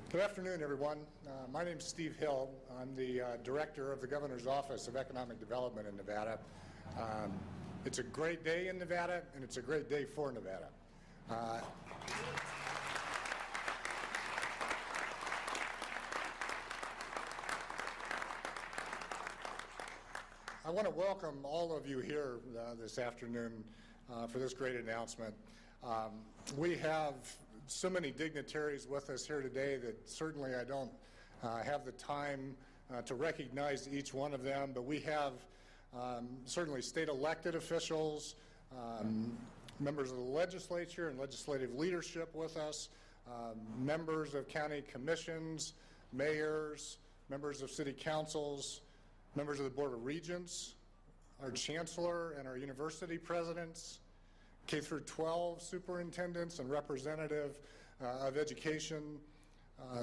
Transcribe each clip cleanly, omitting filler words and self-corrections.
Good afternoon, everyone. My name is Steve Hill. I'm the Director of the Governor's Office of Economic Development in Nevada. It's a great day in Nevada, and it's a great day for Nevada. I want to welcome all of you here this afternoon for this great announcement. We have so many dignitaries with us here today that certainly I don't have the time to recognize each one of them, but we have certainly state elected officials, members of the legislature and legislative leadership with us, members of county commissions, mayors, members of city councils, members of the Board of Regents, our chancellor and our university presidents, K through 12 superintendents and representative of education,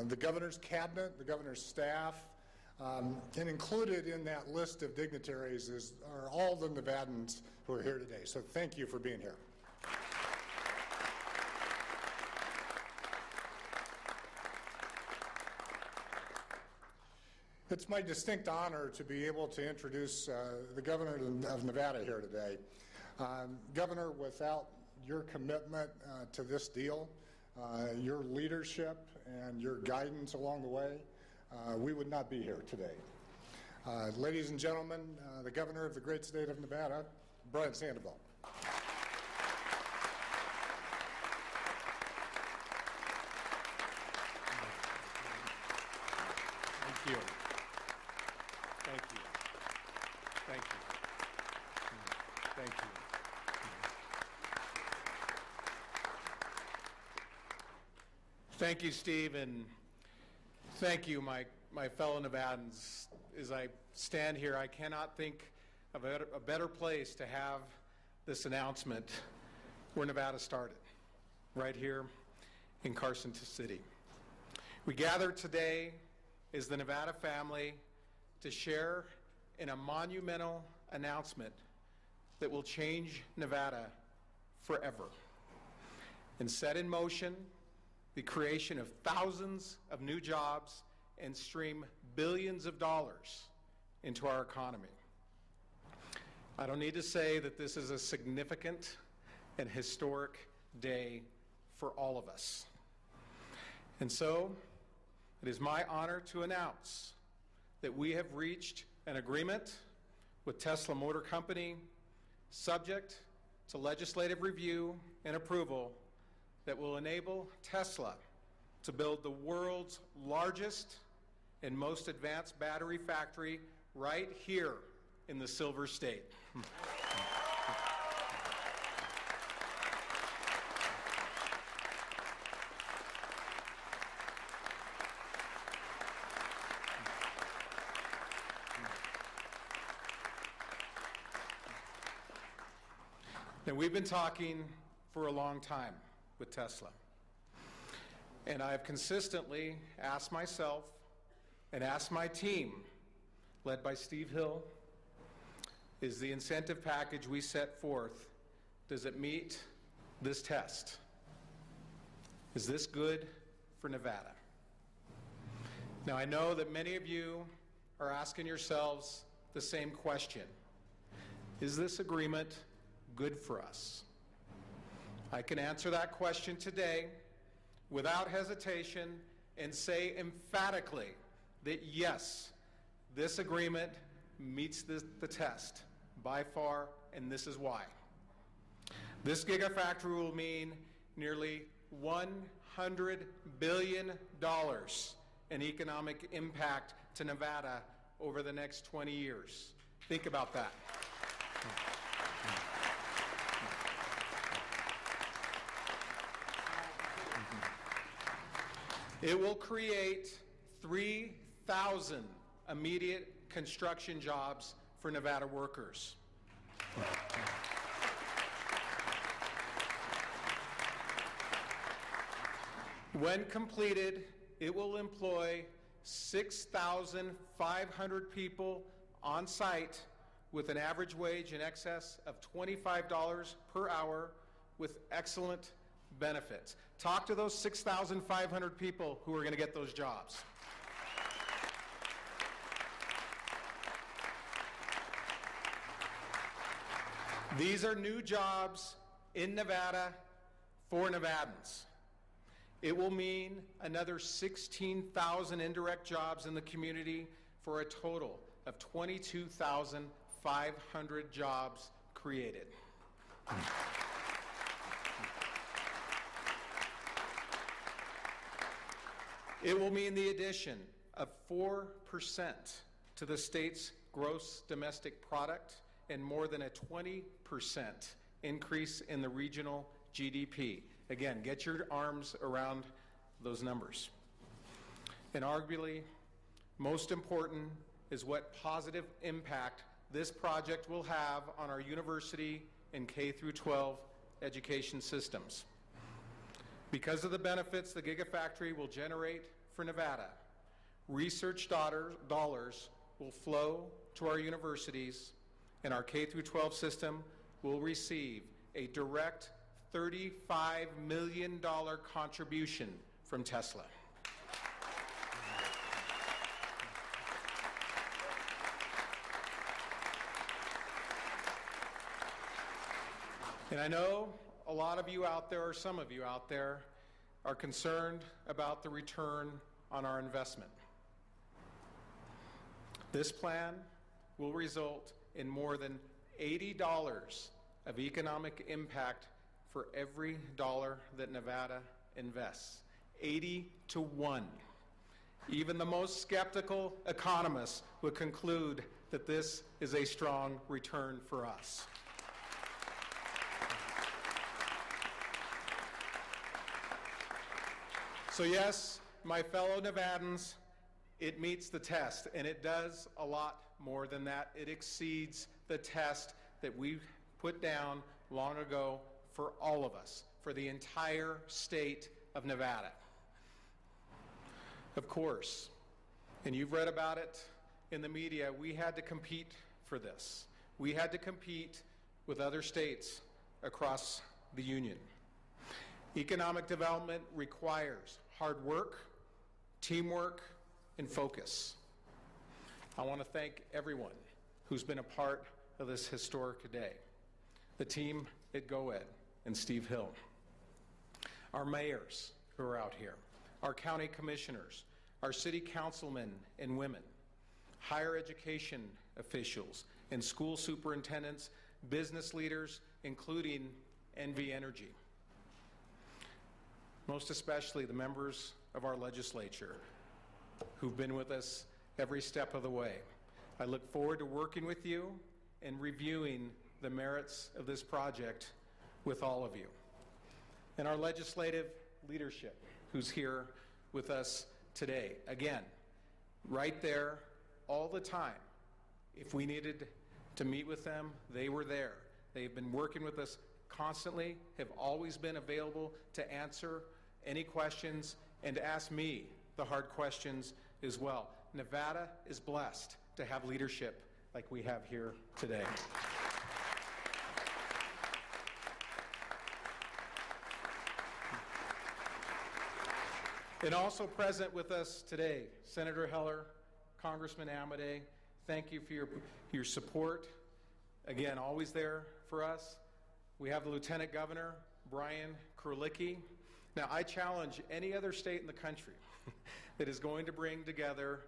the governor's cabinet, the governor's staff, and included in that list of dignitaries are all the Nevadans who are here today. So thank you for being here. It's my distinct honor to be able to introduce the governor of Nevada here today. Governor, without your commitment to this deal, your leadership and your guidance along the way, we would not be here today. Ladies and gentlemen, the governor of the great state of Nevada, Brian Sandoval. Thank you. Thank you. Thank you. Thank you. Thank you, Steve, and thank you, my fellow Nevadans. As I stand here, I cannot think of a better place to have this announcement where Nevada started, right here in Carson City. We gather today as the Nevada family to share in a monumental announcement that will change Nevada forever and set in motion the creation of thousands of new jobs and stream billions of dollars into our economy. I don't need to say that this is a significant and historic day for all of us. And so, it is my honor to announce that we have reached an agreement with Tesla Motor Company, subject to legislative review and approval, that will enable Tesla to build the world's largest and most advanced battery factory right here in the Silver State. Now, we've been talking for a long time with Tesla, and I have consistently asked myself and asked my team, led by Steve Hill, is the incentive package we set forth, does it meet this test? Is this good for Nevada? Now, I know that many of you are asking yourselves the same question. Is this agreement good for us? I can answer that question today without hesitation and say emphatically that yes, this agreement meets the test by far, and this is why. This gigafactory will mean nearly $100 billion in economic impact to Nevada over the next 20 years. Think about that. It will create 3,000 immediate construction jobs for Nevada workers. When completed, it will employ 6,500 people on site with an average wage in excess of $25 per hour with excellent benefits. Talk to those 6,500 people who are going to get those jobs. These are new jobs in Nevada for Nevadans. It will mean another 16,000 indirect jobs in the community for a total of 22,500 jobs created. It will mean the addition of 4% to the state's gross domestic product and more than a 20% increase in the regional GDP. Again, get your arms around those numbers. And arguably, most important is what positive impact this project will have on our university and K-12 education systems. Because of the benefits the Gigafactory will generate for Nevada, research dollars will flow to our universities, and our K-12 system will receive a direct $35 million contribution from Tesla. And I know a lot of you out there, or some of you out there, are concerned about the return on our investment. This plan will result in more than $80 of economic impact for every dollar that Nevada invests. 80 to 1. Even the most skeptical economists would conclude that this is a strong return for us. So yes, my fellow Nevadans, it meets the test, and it does a lot more than that. It exceeds the test that we put down long ago for all of us, for the entire state of Nevada. Of course, and you've read about it in the media, we had to compete for this. We had to compete with other states across the union. Economic development requires hard work, teamwork, and focus. I want to thank everyone who's been a part of this historic day. The team at GoEd and Steve Hill, our mayors who are out here, our county commissioners, our city councilmen and women, higher education officials and school superintendents, business leaders, including NV Energy. Most especially the members of our legislature who've been with us every step of the way. I look forward to working with you and reviewing the merits of this project with all of you. And our legislative leadership who's here with us today. Again, right there all the time. If we needed to meet with them, they were there. They've been working with us constantly, have always been available to answer any questions and to ask me the hard questions as well. Nevada is blessed to have leadership like we have here today. And also present with us today, Senator Heller, Congressman Amodei, thank you for your support. Again, always there for us. We have the Lieutenant Governor, Brian Kurlicki. Now, I challenge any other state in the country that is going to bring together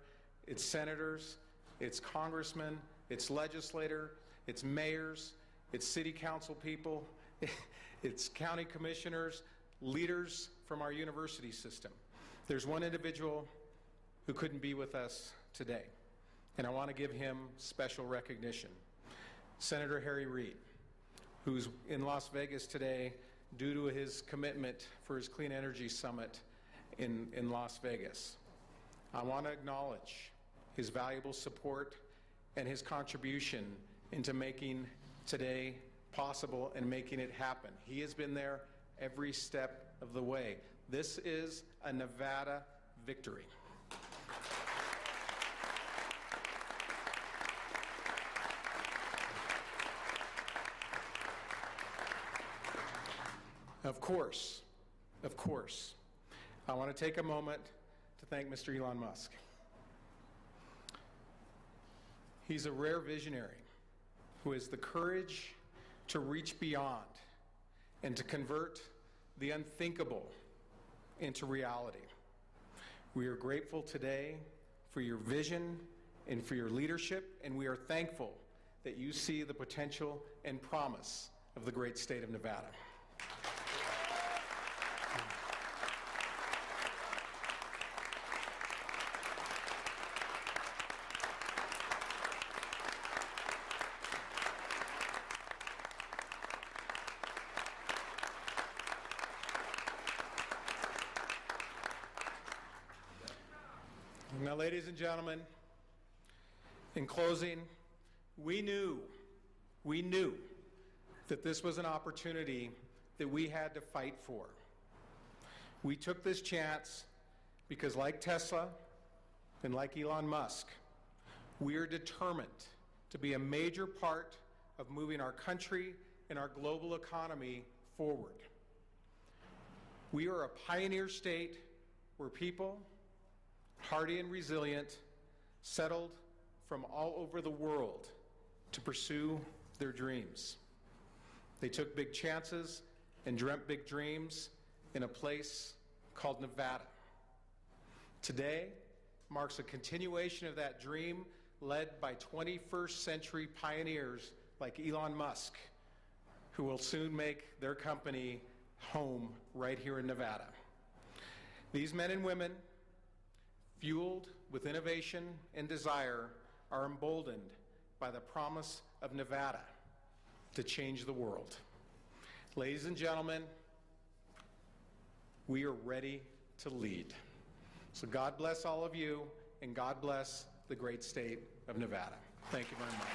its senators, its congressmen, its legislator, its mayors, its city council people, its county commissioners, leaders from our university system. There's one individual who couldn't be with us today, and I want to give him special recognition. Senator Harry Reid, who's in Las Vegas today due to his commitment for his Clean Energy Summit in Las Vegas. I want to acknowledge his valuable support and his contribution into making today possible and making it happen. He has been there every step of the way. This is a Nevada victory. Of course, of course, I want to take a moment to thank Mr. Elon Musk. He's a rare visionary who has the courage to reach beyond and to convert the unthinkable into reality. We are grateful today for your vision and for your leadership, and we are thankful that you see the potential and promise of the great state of Nevada. Now, ladies and gentlemen, in closing, we knew that this was an opportunity that we had to fight for. We took this chance because, like Tesla and like Elon Musk, we are determined to be a major part of moving our country and our global economy forward. We are a pioneer state where people, hardy and resilient, settled from all over the world to pursue their dreams. They took big chances and dreamt big dreams in a place called Nevada. Today marks a continuation of that dream led by 21st century pioneers like Elon Musk, who will soon make their company home right here in Nevada. These men and women, fueled with innovation and desire, are emboldened by the promise of Nevada to change the world. Ladies and gentlemen, we are ready to lead. So God bless all of you, and God bless the great state of Nevada. Thank you very much.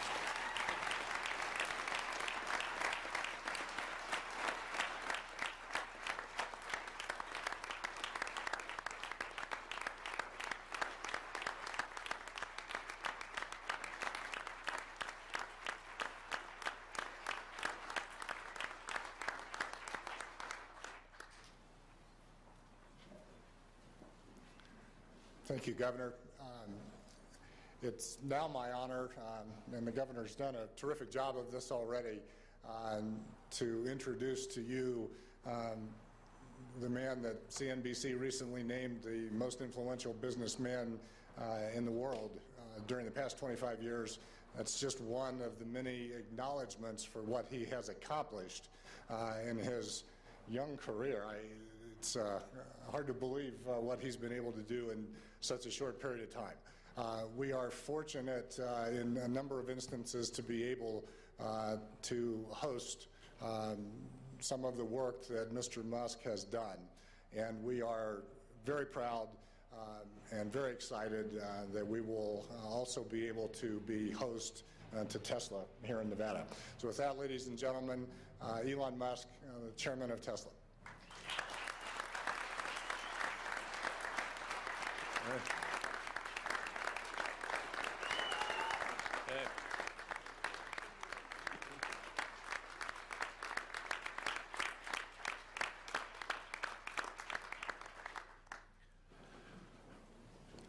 Thank you, Governor. It's now my honor, and the Governor's done a terrific job of this already, to introduce to you the man that CNBC recently named the most influential businessman in the world during the past 25 years. That's just one of the many acknowledgments for what he has accomplished in his young career. It's hard to believe what he's been able to do in such a short period of time. We are fortunate in a number of instances to be able to host some of the work that Mr. Musk has done. And we are very proud and very excited that we will also be able to be host to Tesla here in Nevada. So with that, ladies and gentlemen, Elon Musk, the chairman of Tesla.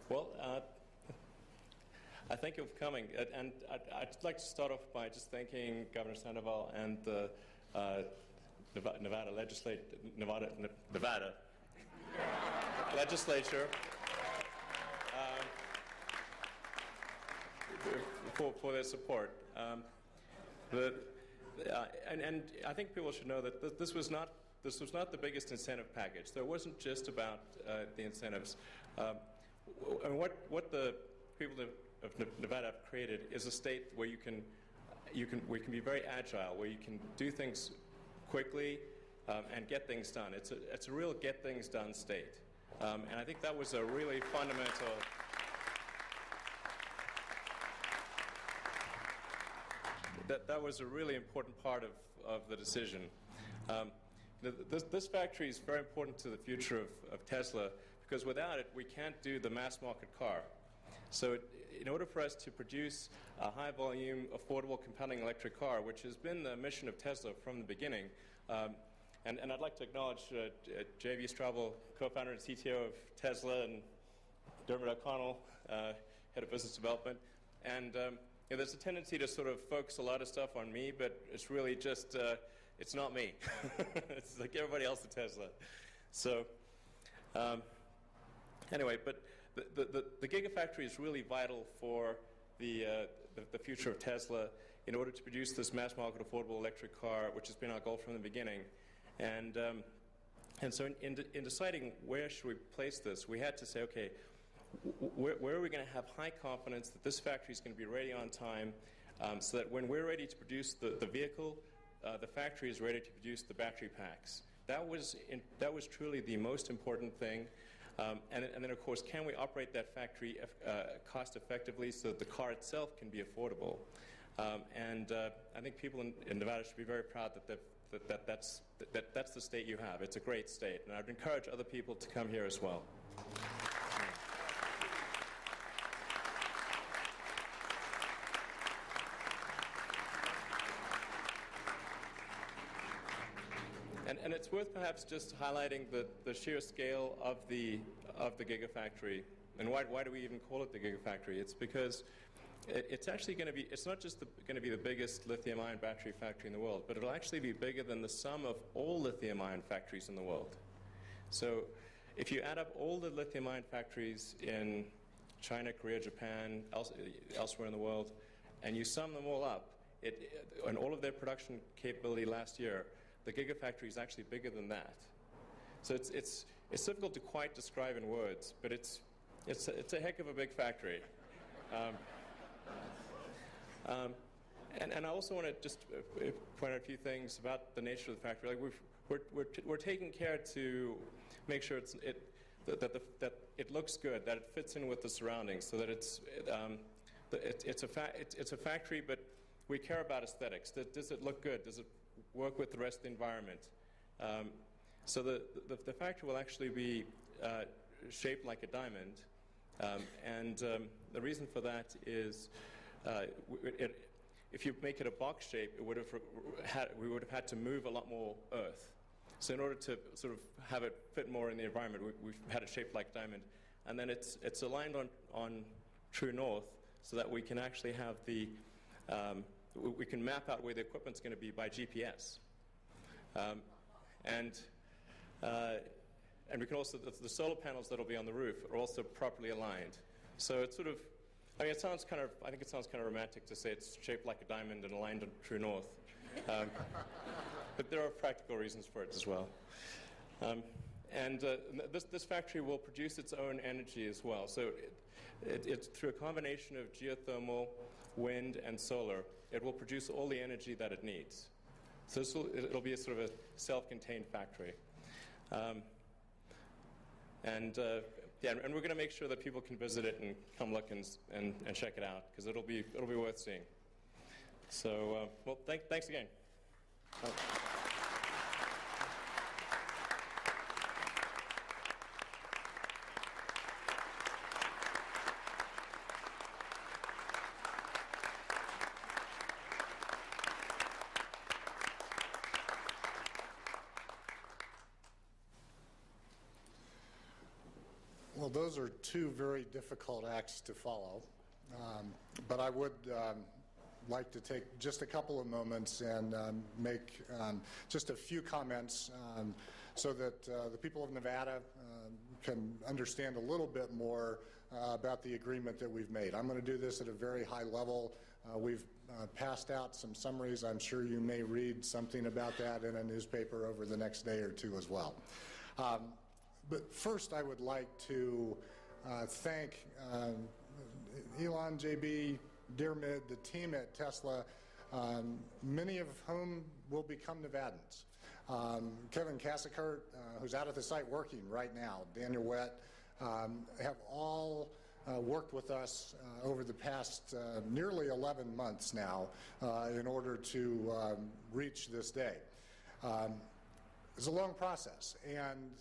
Well, I thank you for coming, and I'd like to start off by just thanking Governor Sandoval and the Nevada legislature for their support. And I think people should know that this was not the biggest incentive package. There wasn't just about the incentives. And what the people of Nevada have created is a state where you can be very agile, where you can do things quickly and get things done. It's a real get things done state, and I think that was a really fundamental. That was a really important part of the decision. This factory is very important to the future of Tesla, because without it, we can't do the mass market car. So in order for us to produce a high volume, affordable, compelling electric car, which has been the mission of Tesla from the beginning, And I'd like to acknowledge J.B. Straubel, co-founder and CTO of Tesla, and Dermot O'Connell, head of business development. And there's a tendency to sort of focus a lot of stuff on me, but it's really just, it's not me. It's like everybody else at Tesla. So anyway, but the Gigafactory is really vital for the future of Tesla in order to produce this mass market affordable electric car, which has been our goal from the beginning. And so in deciding where should we place this, we had to say, okay, where are we going to have high confidence that this factory is going to be ready on time, so that when we're ready to produce the vehicle, the factory is ready to produce the battery packs. That was truly the most important thing. And then, of course, can we operate that factory cost effectively so that the car itself can be affordable? I think people in Nevada should be very proud that that's the state you have. It's a great state, and I'd encourage other people to come here as well. And it's worth perhaps just highlighting the sheer scale of the Gigafactory. And why do we even call it the Gigafactory? It's because it's actually going to be, it's not just going to be the biggest lithium-ion battery factory in the world, but it'll actually be bigger than the sum of all lithium-ion factories in the world. So if you add up all the lithium-ion factories in China, Korea, Japan, elsewhere in the world, and you sum them all up, and all of their production capability last year, the Gigafactory is actually bigger than that. So it's difficult to quite describe in words, but it's a heck of a big factory. And I also want to just point out a few things about the nature of the factory. Like we're taking care to make sure that it looks good, that it fits in with the surroundings, so that it's a factory, but we care about aesthetics. Does it look good? Does it work with the rest of the environment? So the factory will actually be shaped like a diamond, and the reason for that is if you make it a box shape, we would have had to move a lot more earth. So in order to sort of have it fit more in the environment, we've had it shaped like diamond, and then it's aligned on true north, so that we can actually have we can map out where the equipment's going to be by GPS, and we can also, the solar panels that'll be on the roof are also properly aligned. So it's sort of, I think it sounds kind of romantic to say it's shaped like a diamond and aligned on true north, but there are practical reasons for it as well. This factory will produce its own energy as well. So it's through a combination of geothermal, wind, and solar. It will produce all the energy that it needs. So it'll be a sort of a self-contained factory. And we're going to make sure that people can visit it and come look and check it out, because it'll be worth seeing. So, well, thanks again. Well, those are two very difficult acts to follow, but I would like to take just a couple of moments and make just a few comments so that the people of Nevada can understand a little bit more about the agreement that we've made. I'm going to do this at a very high level. We've passed out some summaries. I'm sure you may read something about that in a newspaper over the next day or two as well. But first, I would like to thank Elon, JB, Dermot, the team at Tesla, many of whom will become Nevadans. Kevin Cassicart, who's out at the site working right now, Daniel Wett, have all worked with us over the past nearly 11 months now in order to reach this day. It's a long process, and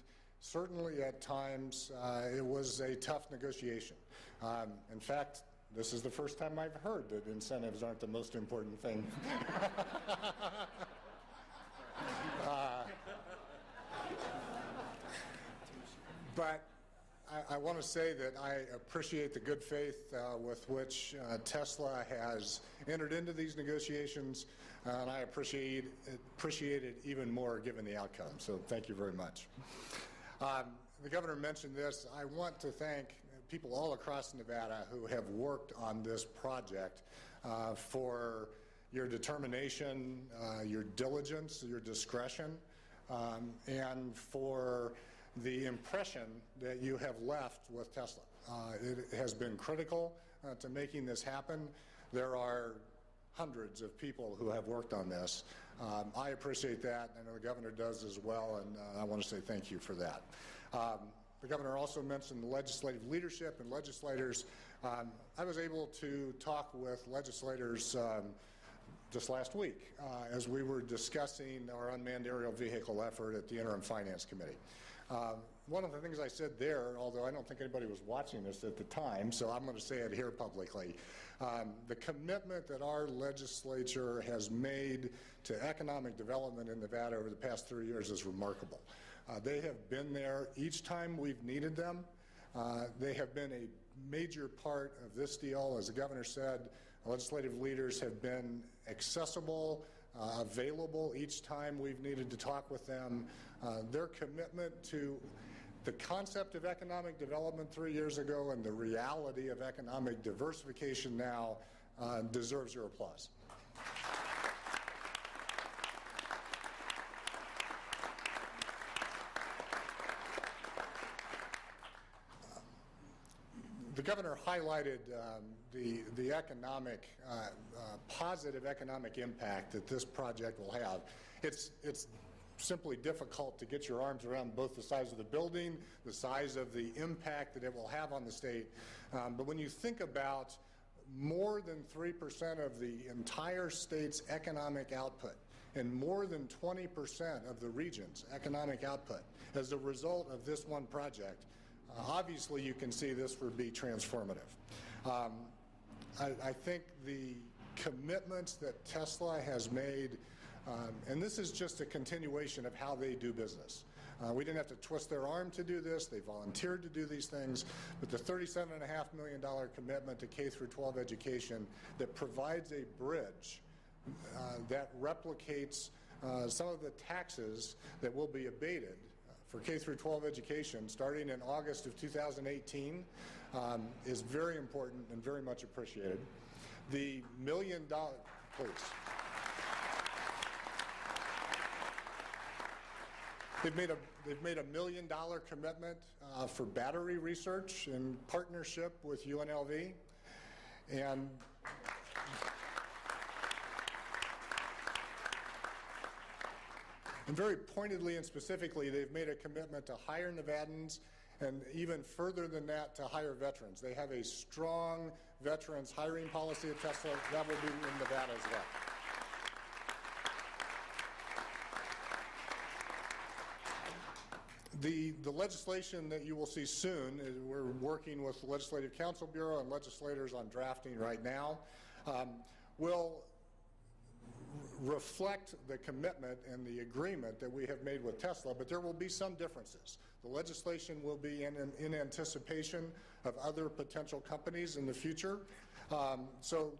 certainly at times it was a tough negotiation. In fact, this is the first time I've heard that incentives aren't the most important thing. But I want to say that I appreciate the good faith with which Tesla has entered into these negotiations, and I appreciate it even more given the outcome. So thank you very much. The governor mentioned this. I want to thank people all across Nevada who have worked on this project for your determination, your diligence, your discretion, and for the impression that you have left with Tesla. It has been critical to making this happen. There are hundreds of people who have worked on this. I appreciate that, and the governor does as well, and I want to say thank you for that. The governor also mentioned the legislative leadership and legislators. I was able to talk with legislators just last week as we were discussing our unmanned aerial vehicle effort at the Interim Finance Committee. One of the things I said there, although I don't think anybody was watching this at the time, so I'm going to say it here publicly, the commitment that our legislature has made to economic development in Nevada over the past 3 years is remarkable. They have been there each time we've needed them. They have been a major part of this deal. As the governor said, legislative leaders have been accessible, available each time we've needed to talk with them. Their commitment to the concept of economic development 3 years ago and the reality of economic diversification now deserves your applause. The governor highlighted the economic, positive economic impact that this project will have. It's simply difficult to get your arms around both the size of the building, the size of the impact that it will have on the state. But when you think about more than 3% of the entire state's economic output and more than 20% of the region's economic output as a result of this one project, obviously you can see this would be transformative. I think the commitments that Tesla has made, and this is just a continuation of how they do business. We didn't have to twist their arm to do this. They volunteered to do these things. But the $37.5 million commitment to K-12 education that provides a bridge that replicates some of the taxes that will be abated for K-12 education starting in August of 2018 is very important and very much appreciated. The $1 million, please. They've made a $1 million commitment for battery research in partnership with UNLV, and very pointedly and specifically, they've made a commitment to hire Nevadans, and even further than that, to hire veterans. They have a strong veterans hiring policy at Tesla. That will be in Nevada as well. The legislation that you will see soon, we're working with the Legislative Council Bureau and legislators on drafting right now, will reflect the commitment and the agreement that we have made with Tesla, but there will be some differences. The legislation will be in anticipation of other potential companies in the future. So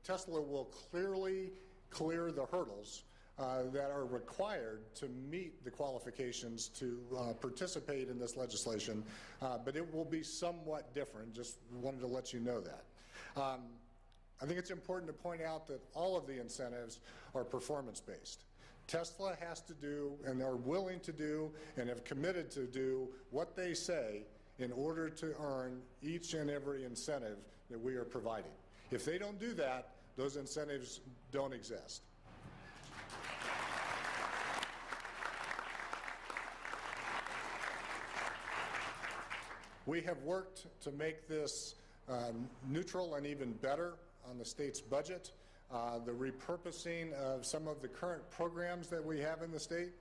Tesla will clearly clear the hurdles that are required to meet the qualifications to participate in this legislation, but it will be somewhat different. Just wanted to let you know that. I think it's important to point out that all of the incentives are performance-based. Tesla has to do, and are willing to do, and have committed to do what they say in order to earn each and every incentive that we are providing. If they don't do that, those incentives don't exist. We have worked to make this neutral and even better on the state's budget. The repurposing of some of the current programs that we have in the state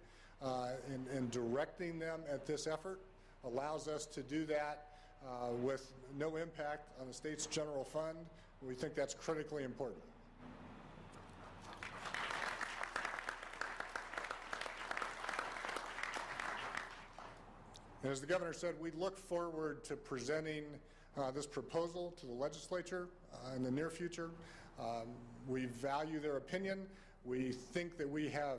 and directing them at this effort allows us to do that with no impact on the state's general fund. We think that's critically important. And as the governor said, we look forward to presenting this proposal to the legislature in the near future. We value their opinion. We think that we have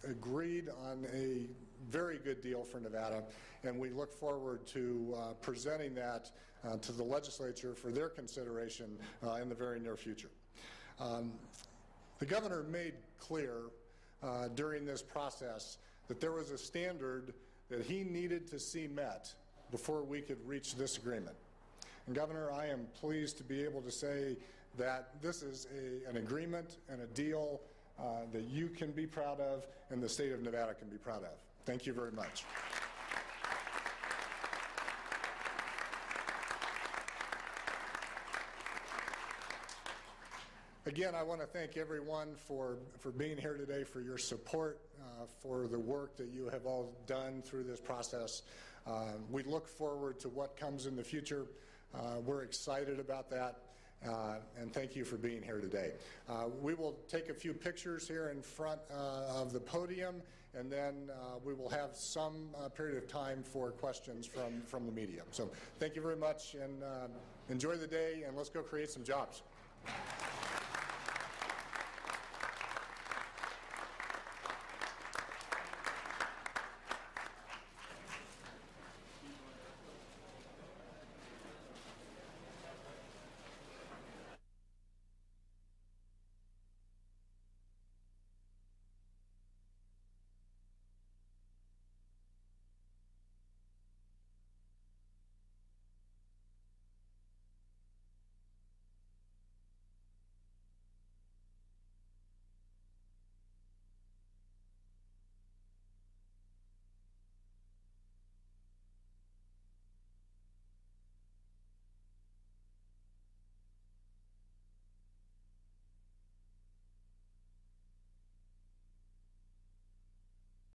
agreed on a very good deal for Nevada, and we look forward to presenting that to the legislature for their consideration in the very near future. The governor made clear during this process that there was a standard that he needed to see met before we could reach this agreement. And Governor, I am pleased to be able to say that this is an agreement and a deal that you can be proud of and the state of Nevada can be proud of. Thank you very much. Again, I want to thank everyone for being here today, for your support, for the work that you have all done through this process. We look forward to what comes in the future. We're excited about that, and thank you for being here today. We will take a few pictures here in front of the podium, and then we will have some period of time for questions from the media. So thank you very much, and enjoy the day, and let's go create some jobs.